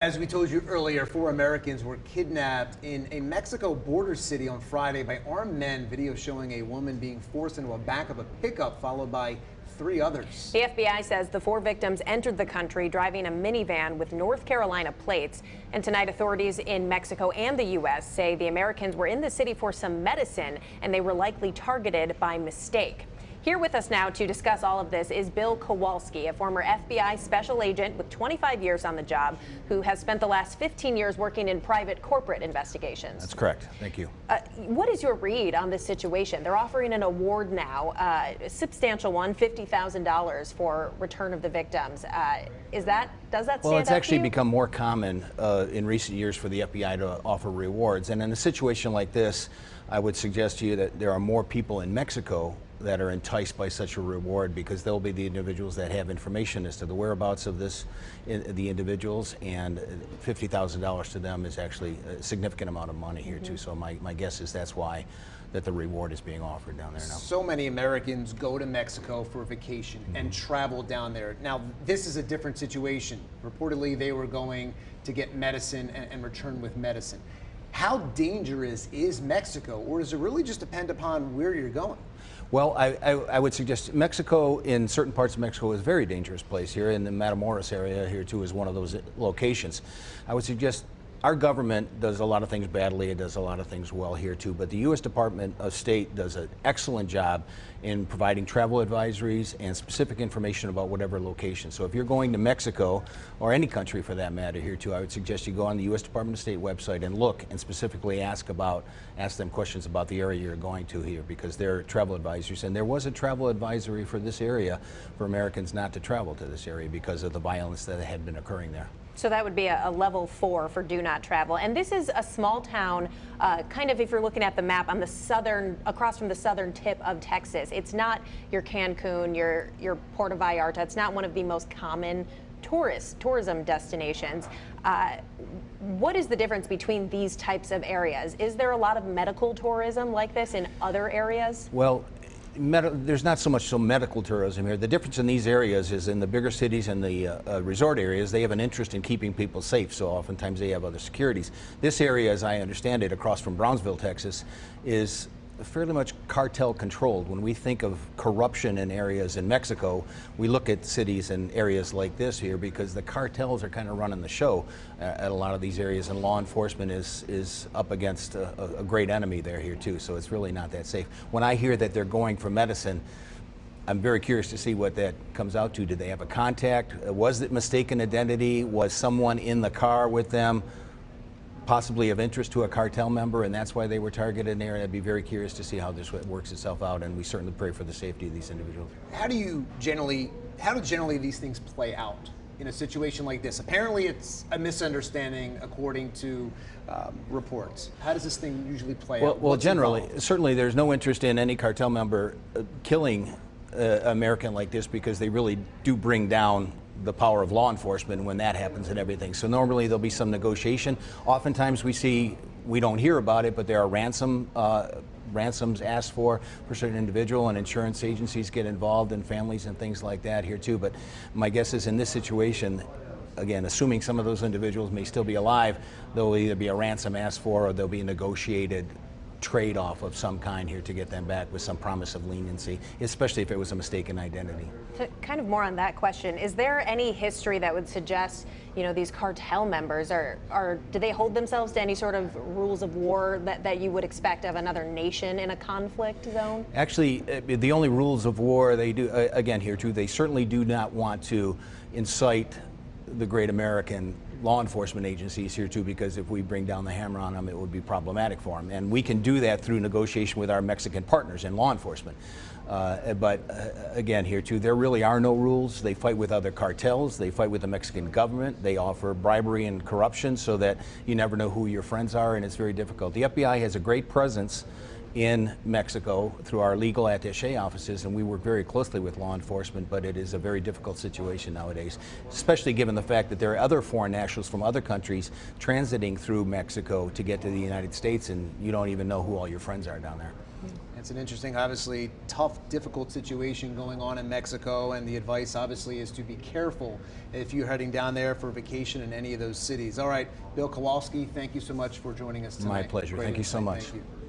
As we told you earlier, 4 Americans were kidnapped in a Mexico border city on Friday by armed men. Video showing a woman being forced into the back of a pickup, followed by 3 others. The FBI says the 4 victims entered the country driving a minivan with North Carolina plates. And tonight, authorities in Mexico and the U.S. say the Americans were in the city for some medicine, and they were likely targeted by mistake. Here with us now to discuss all of this is Bill Kowalski, a former FBI special agent with 25 years on the job, who has spent the last 15 years working in private corporate investigations. That's correct. Thank you. What is your read on this situation? They're offering an award now, a substantial one, $50,000 for return of the victims. Does that stand out to you? Well, it's actually become more common in recent years for the FBI to offer rewards. And in a situation like this, I would suggest to you that there are more people in Mexico that are enticed by such a reward, because they'll be the individuals that have information as to the whereabouts of the individuals, and $50,000 to them is actually a significant amount of money here too. So my guess is that's why that the reward is being offered down there now. So many Americans go to Mexico for vacation and travel down there. Now, this is a different situation. Reportedly, they were going to get medicine and return with medicine. How dangerous is Mexico, or does it really just depend upon where you're going? Well, I would suggest Mexico, in certain parts of Mexico, is a very dangerous place. Here in the Matamoros area here too is one of those locations. I would suggest our government does a lot of things badly. It does a lot of things well here too, but the U.S. Department of State does an excellent job in providing travel advisories and specific information about whatever location. So if you're going to Mexico, or any country for that matter here too, I would suggest you go on the U.S. Department of State website and look and specifically ask them questions about the area you're going to here, because they're travel advisories. And there was a travel advisory for this area for Americans not to travel to this area because of the violence that had been occurring there. So that would be a level 4 for do not travel. And this is a small town, kind of, if you're looking at the map, on the across from the southern tip of Texas. It's not your Cancun, your Puerto Vallarta. It's not one of the most common tourism destinations. What is the difference between these types of areas? Is there a lot of medical tourism like this in other areas? Well, there's not so much medical tourism here. The difference in these areas is in the bigger cities and the resort areas, they have an interest in keeping people safe, so oftentimes they have other securities. This area, as I understand it, across from Brownsville, Texas, is fairly much cartel controlled. When we think of corruption in areas in Mexico, we look at cities and areas like this here, because the cartels are kind of running the show at a lot of these areas, and law enforcement is up against a great enemy there here too, so it's really not that safe. When I hear that they're going for medicine, I'm very curious to see what that comes out to. Did they have a contact? Was it mistaken identity? Was someone in the car with them possibly of interest to a cartel member, and that's why they were targeted there? And I'd be very curious to see how this works itself out, and we certainly pray for the safety of these individuals. How do generally these things play out in a situation like this? Apparently it's a misunderstanding according to reports. How does this thing usually play out? Well, generally, certainly there's no interest in any cartel member killing an American like this, because they really do bring down the power of law enforcement when that happens and everything. So normally there'll be some negotiation. Oftentimes we don't hear about it, but there are ransoms asked for a certain individual, and insurance agencies get involved, and families and things like that here too. But my guess is in this situation, again, assuming some of those individuals may still be alive, there'll either be a ransom asked for, or there'll be a negotiated trade-off of some kind here to get them back with some promise of leniency, especially if it was a mistaken identity. To kind of more on that question, is there any history that would suggest, these cartel members do they hold themselves to any sort of rules of war that you would expect of another nation in a conflict zone? Actually, the only rules of war they do, again here too, they certainly do not want to incite the great American law enforcement agencies here too, because if we bring down the hammer on them, it would be problematic for them. And we can do that through negotiation with our Mexican partners in law enforcement. But again here too, there really are no rules. They fight with other cartels, they fight with the Mexican government, they offer bribery and corruption so that you never know who your friends are, and it's very difficult. The FBI has a great presence in Mexico through our legal attaché offices, and we work very closely with law enforcement, but it is a very difficult situation nowadays, especially given the fact that there are other foreign nationals from other countries transiting through Mexico to get to the United States, and you don't even know who all your friends are down there. It's an interesting, obviously tough, difficult situation going on in Mexico, and the advice obviously is to be careful if you're heading down there for vacation in any of those cities. All right, Bill Kowalski, thank you so much for joining us tonight. My pleasure. Great Thank you so insight. much. Thank you.